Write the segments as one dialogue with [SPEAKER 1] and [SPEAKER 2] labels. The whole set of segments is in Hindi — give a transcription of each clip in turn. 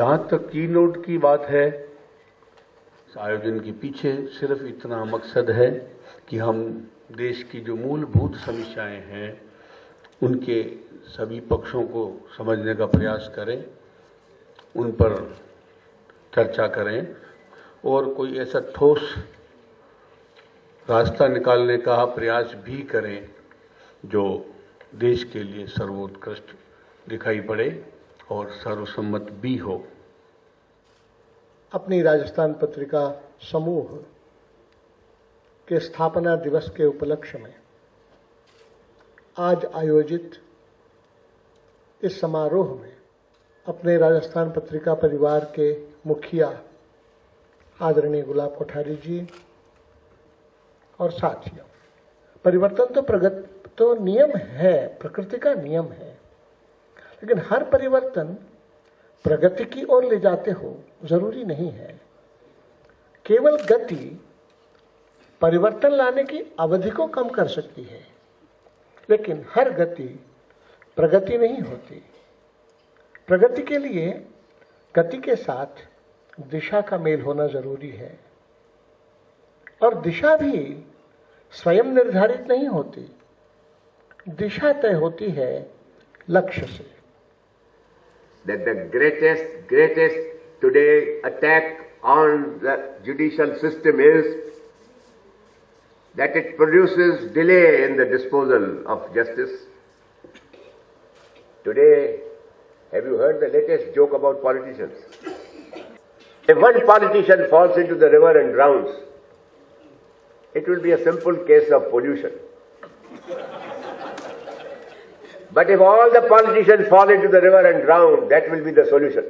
[SPEAKER 1] जहां तक की नोट की बात है, इस आयोजन के पीछे सिर्फ इतना मकसद है कि हम देश की जो मूलभूत समस्याएं हैं उनके सभी पक्षों को समझने का प्रयास करें, उन पर चर्चा करें और कोई ऐसा ठोस रास्ता निकालने का प्रयास भी करें जो देश के लिए सर्वोत्कृष्ट दिखाई पड़े और सर्वसम्मत भी हो।
[SPEAKER 2] अपनी राजस्थान पत्रिका समूह के स्थापना दिवस के उपलक्ष्य में आज आयोजित इस समारोह में अपने राजस्थान पत्रिका परिवार के मुखिया आदरणीय गुलाब कोठारी जी और साथियों, परिवर्तन तो नियम है, प्रकृति का नियम है, लेकिन हर परिवर्तन प्रगति की ओर ले जाते हो जरूरी नहीं है। केवल गति परिवर्तन लाने की अवधि को कम कर सकती है, लेकिन हर गति प्रगति नहीं होती। प्रगति के लिए गति के साथ दिशा का मेल होना जरूरी है और दिशा भी स्वयं निर्धारित नहीं होती, दिशा तय होती है लक्ष्य से।
[SPEAKER 3] That the greatest today attack on the judicial system is that it produces delay in the disposal of justice. Today, have you heard the latest joke about politicians? If one politician falls into the river and drowns, it will be a simple case of pollution. But if all the politicians fall into the river and drown, that will be the solution.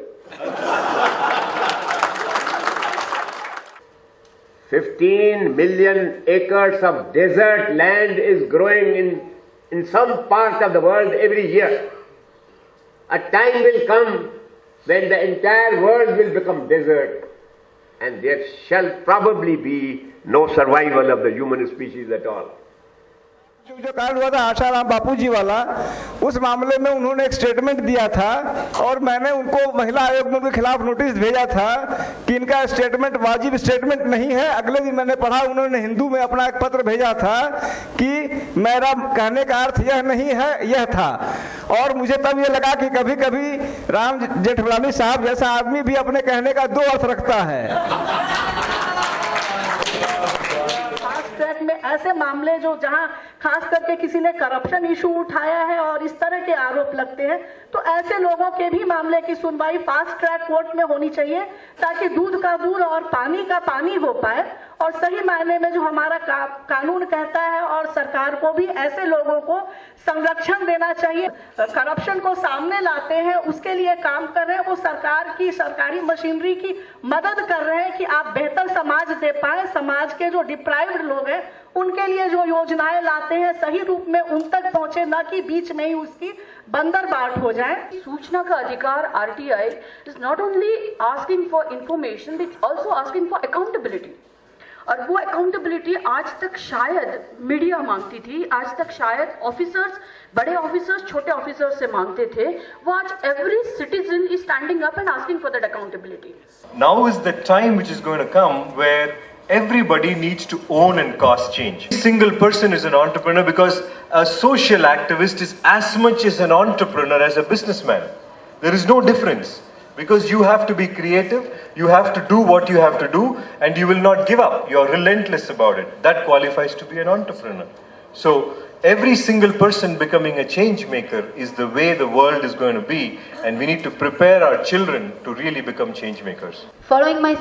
[SPEAKER 3] 15 million acres of desert land is growing in some part of the world every year. A time will come when the entire world will become desert, and there shall probably be no survival of the human species at all.
[SPEAKER 4] जो कांड हुआ था आशाराम बापूजी वाला, उस मामले में उन्होंने एक स्टेटमेंट दिया था और मैंने उनको महिला आयोग में उनके खिलाफ नोटिस भेजा था कि इनका स्टेटमेंट वाजिब स्टेटमेंट नहीं है। अगले दिन मैंने पढ़ा, उन्होंने हिंदू में अपना एक पत्र भेजा था कि मेरा कहने का अर्थ यह नहीं है, यह था। और मुझे तब ये लगा कि कभी कभी राम जेठमलानी साहब जैसा आदमी भी अपने कहने का दो अर्थ रखता है।
[SPEAKER 5] में ऐसे मामले जो जहां खास करके किसी ने करप्शन इशू उठाया है और इस तरह के आरोप लगते हैं, तो ऐसे लोगों के भी मामले की सुनवाई फास्ट ट्रैक कोर्ट में होनी चाहिए ताकि दूध का दूध और पानी का पानी हो पाए और सही मायने में जो हमारा कानून कहता है। और सरकार को भी ऐसे लोगों को संरक्षण देना चाहिए। करप्शन को सामने लाते हैं, उसके लिए काम कर रहे हैं, वो सरकार की सरकारी मशीनरी की मदद कर रहे हैं कि आप बेहतर समाज दे पाए। समाज के जो डिप्राइव्ड लोग हैं उनके लिए जो योजनाएं लाते हैं सही रूप में उन तक पहुंचे, न कि बीच में ही उसकी बंदरबाट हो जाए।
[SPEAKER 6] सूचना का अधिकार RTI is not only asking for information but also asking for accountability. और वो अकाउंटेबिलिटी आज तक शायद मीडिया मांगती थी, आज तक शायद ऑफिसर्स, बड़े ऑफिसर्स छोटे ऑफिसर्स से मांगते थे। वो आज every citizen is standing up and asking for that accountability.
[SPEAKER 7] Now is the time which is going to come where everybody needs to own and cause change. A single person is an entrepreneur because a social activist is as much as an entrepreneur as a businessman. There is no difference because you have to be creative, you have to do what you have to do, and you will not give up. You are relentless about it. That qualifies to be an entrepreneur. So every single person becoming a change maker is the way the world is going to be, and we need to prepare our children to really become change makers.
[SPEAKER 8] Following my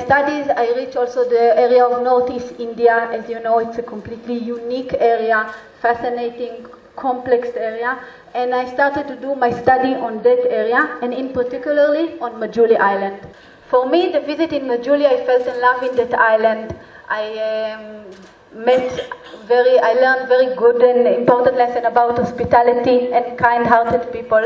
[SPEAKER 8] studies, I reached also the area of Northeast India. As you know, it's a completely unique area, fascinating, complex area, and I started to do my study on that area, and in particularly on Majuli Island. For me, the visit in Majuli, I fell in love in that island. I learned very good and important lesson about hospitality and kind-hearted people.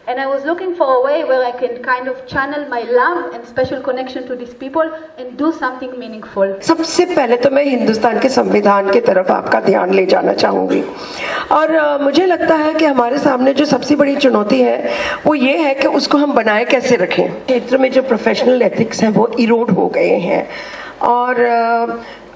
[SPEAKER 8] And I was looking for a way where I can kind of channel my love and special connection to these people and do something meaningful.
[SPEAKER 9] सबसे पहले तो मैं हिंदुस्तान के संविधान की तरफ आपका ध्यान ले जाना चाहूँगी और मुझे लगता है कि हमारे सामने जो सबसे बड़ी चुनौती है वो ये है कि उसको हम बनाए कैसे रखें। क्षेत्र में जो प्रोफेशनल एथिक्स हैं वो इरोड हो गए हैं और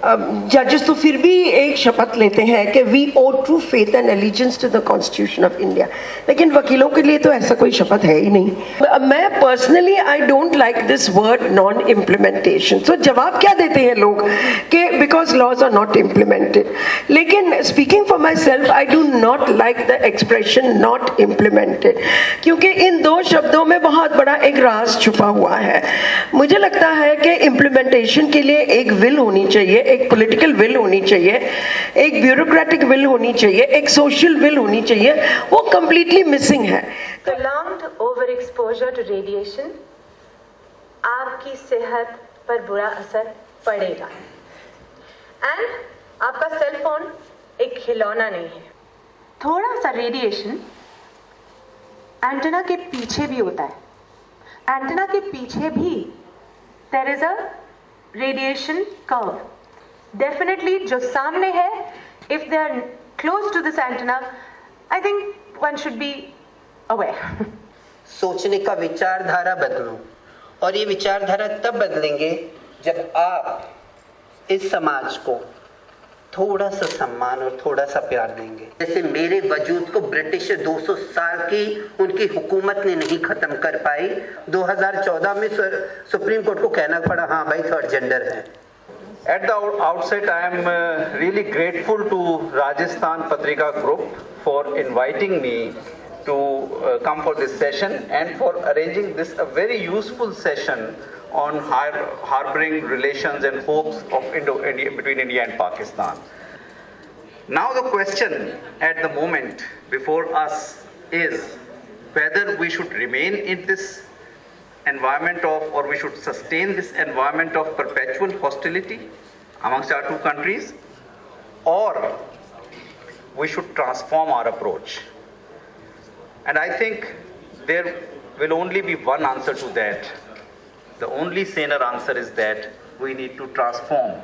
[SPEAKER 9] जजेस तो फिर भी एक शपथ लेते हैं कि we owe true faith and allegiance to the constitution of India, लेकिन वकीलों के लिए तो ऐसा कोई शपथ है ही नहीं। मैं personally I don't like this word non implementation. So जवाब क्या देते हैं लोग कि because laws are not implemented, लेकिन speaking for myself I do not like the expression not implemented, क्योंकि इन दो शब्दों में बहुत बड़ा एक राज छुपा हुआ है। मुझे लगता है कि इम्प्लीमेंटेशन के लिए एक विल होनी चाहिए, एक पॉलिटिकल विल होनी चाहिए, एक ब्यूरोक्रेटिक विल होनी चाहिए, एक सोशल विल होनी चाहिए, वो कंप्लीटली मिसिंग है।
[SPEAKER 10] Prolonged overexposure to radiation आपकी सेहत पर बुरा असर पड़ेगा एंड आपका सेल फोन एक खिलौना नहीं है। थोड़ा सा रेडिएशन एंटेना के पीछे भी होता है। एंटेना के पीछे भी there is a radiation curve. Definitely जो सामने है, if they are close to this antenna, I think one should be aware.
[SPEAKER 11] सोचने का विचारधारा बदलो, और ये विचारधारा तब बदलेंगे जब आप इस समाज को थोड़ा सा सम्मान और थोड़ा सा प्यार देंगे। जैसे मेरे वजूद को ब्रिटिश 200 साल की उनकी हुकूमत ने नहीं खत्म कर पाई, 2014 में सुप्रीम कोर्ट को कहना पड़ा हाँ भाई थर्ड जेंडर है।
[SPEAKER 12] At the outset, I am really grateful to Rajasthan Patrika Group for inviting me to come for this session and for arranging this a very useful session on harboring relations and hopes of between India and Pakistan. Now the question at the moment before us is whether we should remain in this environment of, or we should sustain this environment of perpetual hostility amongst our two countries, or we should transform our approach. And I think there will only be one answer to that. The only saner answer is that we need to transform.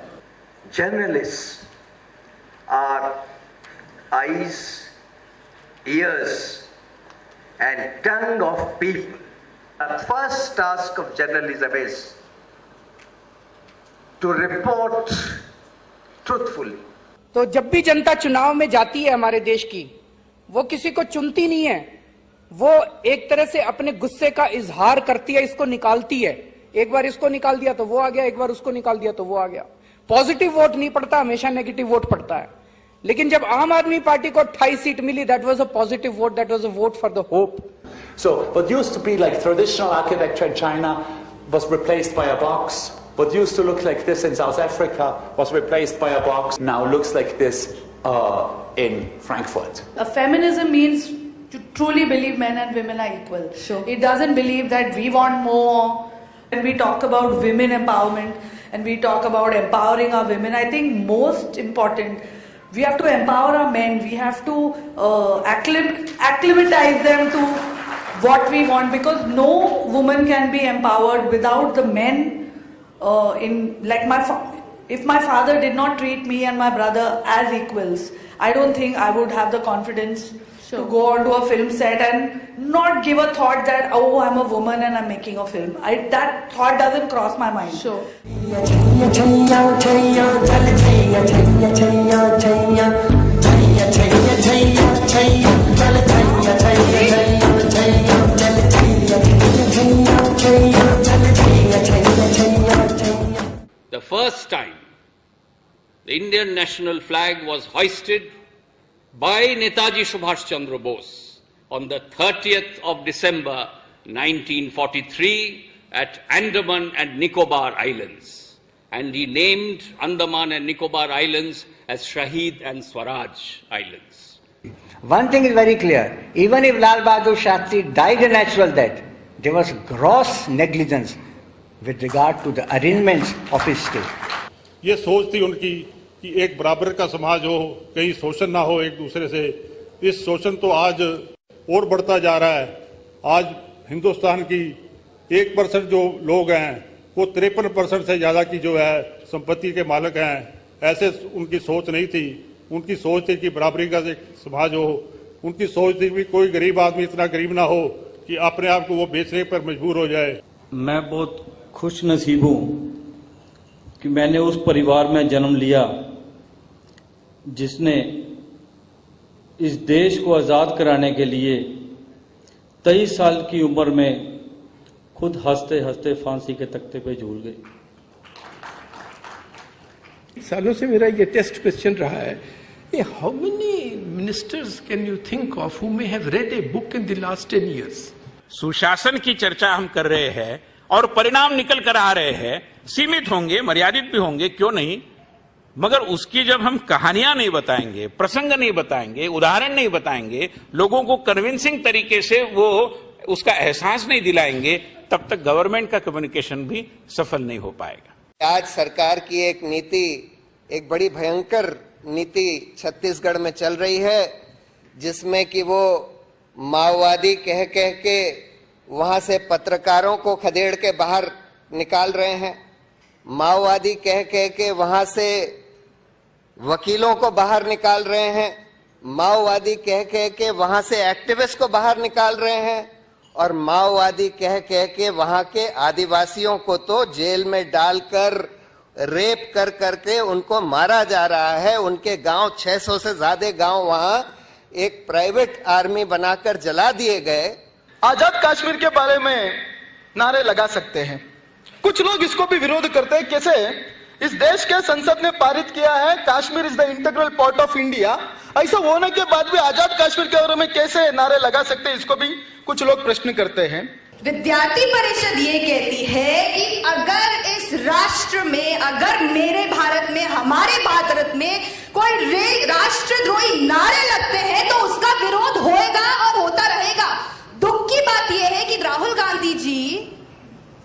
[SPEAKER 13] Journalists are eyes, ears, and tongue of people. The first task of journalism is to report truthfully.
[SPEAKER 14] तो जब भी जनता चुनाव में जाती है हमारे देश की, वो किसी को चुनती नहीं है, वो एक तरह से अपने गुस्से का इजहार करती है, इसको निकालती है। एक बार इसको निकाल दिया तो वो आ गया, एक बार उसको निकाल दिया तो वो आ गया। पॉजिटिव वोट नहीं पड़ता, हमेशा नेगेटिव वोट पड़ता है। लेकिन जब आम आदमी पार्टी को 28 सीट मिली, that was a positive vote, that was a vote for the hope.
[SPEAKER 15] So what used to be like traditional architecture in China was replaced by a box. What used to look like this in South Africa was replaced by a box. Now looks like this in Frankfurt.
[SPEAKER 16] Feminism means to truly believe men and women are equal. Sure. It doesn't believe that we want more. When we talk about women empowerment and we talk about empowering our women, I think most important, we have to empower our men. We have to acclimatize them to what we want, because no woman can be empowered without the men if my father did not treat me and my brother as equals, I don't think I would have the confidence to go onto a film set and not give a thought that, oh, I'm a woman and I'm making a film. That thought doesn't cross my mind. Sure.
[SPEAKER 17] The first time the Indian national flag was hoisted by Netaji Subhash Chandra Bose on the 30th of December 1943 at Andaman and Nicobar Islands, and he named Andaman and Nicobar Islands as Shahid and Swaraj Islands.
[SPEAKER 18] One thing is very clear, even if Lal Bahadur Shastri died a natural death, there was gross negligence with regard to the arrangements of his state.
[SPEAKER 19] ये सोच थी उनकी कि एक बराबर का समाज हो, कहीं शोषण ना हो एक दूसरे से। इस शोषण तो आज और बढ़ता जा रहा है। आज हिंदुस्तान की 1% जो लोग हैं वो 53% से ज्यादा की जो है संपत्ति के मालिक हैं। ऐसे उनकी सोच नहीं थी। उनकी सोच थी कि बराबरी का एक समाज हो। उनकी सोच थी कि कोई गरीब आदमी इतना गरीब ना हो कि अपने आप को वो बेचने पर मजबूर हो जाए।
[SPEAKER 20] मैं बहुत खुश नसीब हूँ कि मैंने उस परिवार में जन्म लिया जिसने इस देश को आज़ाद कराने के लिए 23 साल की उम्र में खुद हंसते हंसते फांसी के तख्ते पे झूल गई।
[SPEAKER 21] सालों से मेरा ये टेस्ट क्वेश्चन रहा है, how many ministers can you think of who may have read a book in the last 10 years?
[SPEAKER 22] सुशासन की चर्चा हम कर रहे हैं और परिणाम निकल कर आ रहे हैं। सीमित होंगे, मर्यादित भी होंगे, क्यों नहीं, मगर उसकी जब हम कहानियां नहीं बताएंगे, प्रसंग नहीं बताएंगे, उदाहरण नहीं बताएंगे, लोगों को कन्विंसिंग तरीके से वो उसका एहसास नहीं दिलाएंगे, तब तक गवर्नमेंट का कम्युनिकेशन भी सफल नहीं हो पाएगा।
[SPEAKER 23] आज सरकार की एक नीति, एक बड़ी भयंकर नीति छत्तीसगढ़ में चल रही है, जिसमें कि वो माओवादी कह कह के वहां से पत्रकारों को खदेड़ के बाहर निकाल रहे हैं, माओवादी कह कह के वहां से वकीलों को बाहर निकाल रहे हैं, माओवादी कह कह के वहां से एक्टिविस्ट को बाहर निकाल रहे हैं, और माओवादी कह कह के वहां के आदिवासियों को तो जेल में डालकर रेप कर करके उनको मारा जा रहा है। उनके गांव 600 से ज्यादा गांव वहां एक प्राइवेट आर्मी बनाकर जला दिए गए।
[SPEAKER 24] आजाद कश्मीर के बारे में नारे लगा सकते हैं, कुछ लोग इसको भी विरोध करते हैं। कैसे इस देश के संसद ने पारित किया है Kashmir is the integral part of India, ऐसा होने के बाद भी आजाद कश्मीर के बारे में कैसे नारे लगा सकते हैं, इसको भी कुछ लोग प्रश्न करते हैं।
[SPEAKER 25] विद्यार्थी परिषद ये कहती है कि अगर इस राष्ट्र में, अगर मेरे भारत में, हमारे भारत में कोई राष्ट्रद्रोही नारे लगते हैं तो उसका विरोध होएगा और होता रहेगा। दुख की बात यह है कि राहुल गांधी जी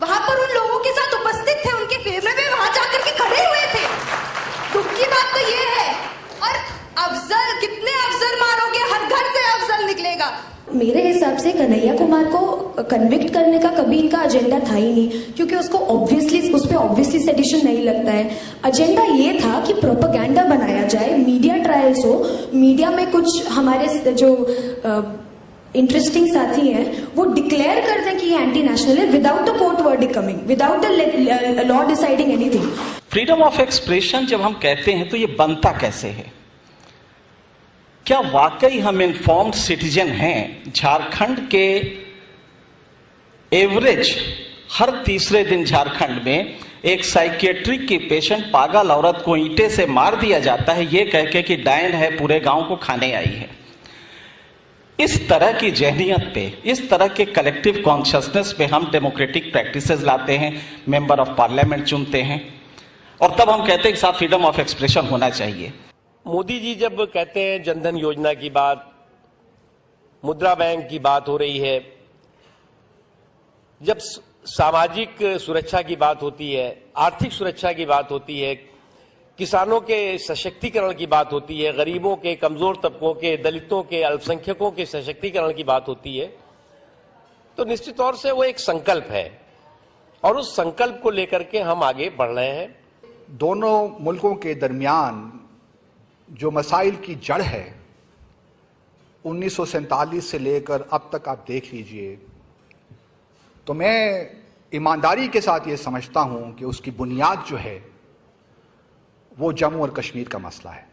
[SPEAKER 25] वहां पर उन लोगों के साथ उपस्थित थे, उनके फेवर में वहां जाकर के खड़े हुए थे। दुख की बात तो ये है। और अफजल, कितने अफजल मारोगे, हर घर से अफजल निकलेगा।
[SPEAKER 26] मेरे हिसाब से कन्हैया कुमार को कन्विक्ट करने का कभी इनका एजेंडा था ही नहीं, क्योंकि उसको उस पे ऑब्वियसली सेडिशन नहीं लगता है। एजेंडा ये था कि प्रोपेगेंडा बनाया जाए, मीडिया ट्रायल्स हो, मीडिया में कुछ हमारे जो इंटरेस्टिंग साथी हैं वो डिक्लेयर कर दें कि ये एंटी नेशनल है, without the court verdict coming, without the law deciding anything.
[SPEAKER 27] Freedom of expression जब हम कहते हैं तो ये बनता कैसे है? क्या वाकई हम इन्फॉर्म्ड सिटीजन हैं? झारखंड के एवरेज हर तीसरे दिन झारखंड में एक साइकियाट्रिक की पेशेंट पागल औरत को ईंटे से मार दिया जाता है ये कह के कि डायन है, पूरे गांव को खाने आई है। इस तरह की जहनियत पे, इस तरह के कलेक्टिव कॉन्शियसनेस पे हम डेमोक्रेटिक प्रैक्टिसेस लाते हैं, मेंबर ऑफ पार्लियामेंट चुनते हैं, और तब हम कहते हैं कि साहब फ्रीडम ऑफ एक्सप्रेशन होना चाहिए।
[SPEAKER 28] मोदी जी जब कहते हैं जनधन योजना की बात, मुद्रा बैंक की बात हो रही है, जब सामाजिक सुरक्षा की बात होती है, आर्थिक सुरक्षा की बात होती है, किसानों के सशक्तिकरण की बात होती है, गरीबों के, कमजोर तबकों के, दलितों के, अल्पसंख्यकों के सशक्तिकरण की बात होती है, तो निश्चित तौर से वो एक संकल्प है और उस संकल्प को लेकर के हम आगे बढ़ रहे हैं।
[SPEAKER 29] दोनों मुल्कों के दरमियान जो मसाइल की जड़ है 1947 से लेकर अब तक आप देख लीजिए, तो मैं ईमानदारी के साथ ये समझता हूं कि उसकी बुनियाद जो है वो जम्मू और कश्मीर का मसला है।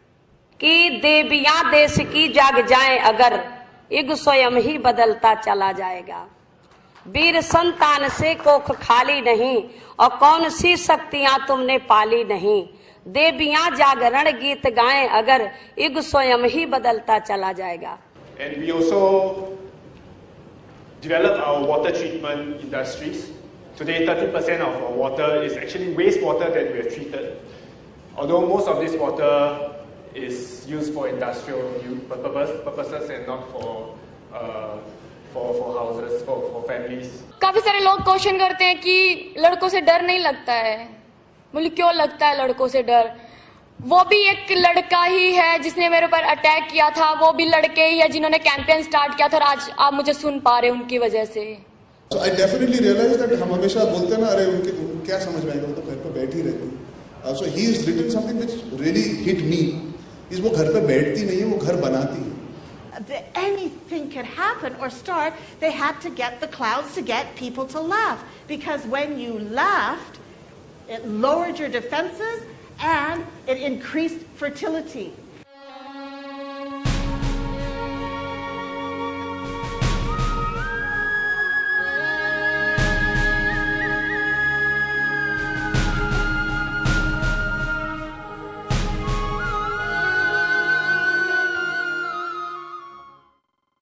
[SPEAKER 30] कि देवियां देश की जाग जाएं अगर, युग स्वयं ही बदलता चला जाएगा। वीर संतान से कोख खाली नहीं, और कौन सी शक्तियां तुमने पाली नहीं। देवियां जागरण गीत गाएं अगर, युग स्वयं ही बदलता चला जाएगा।
[SPEAKER 31] And we also develop our water treatment industries. Today 30% of our water is actually wastewater that we have treated. Although most of this water is used for industrial purposes and not for houses, for families.
[SPEAKER 32] काफी सारे लोग क्वेश्चन करते हैं कि लड़कों से डर नहीं लगता है। बोले क्यों लगता है लड़कों से डर?
[SPEAKER 1] वो भी एक लड़का ही है जिसने मेरे ऊपर अटैक किया था, वो भी लड़के ही है जिन्होंने कैंपेन स्टार्ट किया था और आज आप मुझे सुन पा रहे उनकी वजह से।
[SPEAKER 2] So I definitely realize that हम हमेशा बोलते हैं ना, अरे उनके क्या समझ में आएगा, वो तो घर पे बैठ ही रहती है। So he has written something which really hit me. वो घर पे बैठती नहीं है, वो घर बनाती है।
[SPEAKER 3] Anything could happen or start, they had to get the clouds to get people to laugh. Because when you laughed, it lowered your defenses and it increased fertility.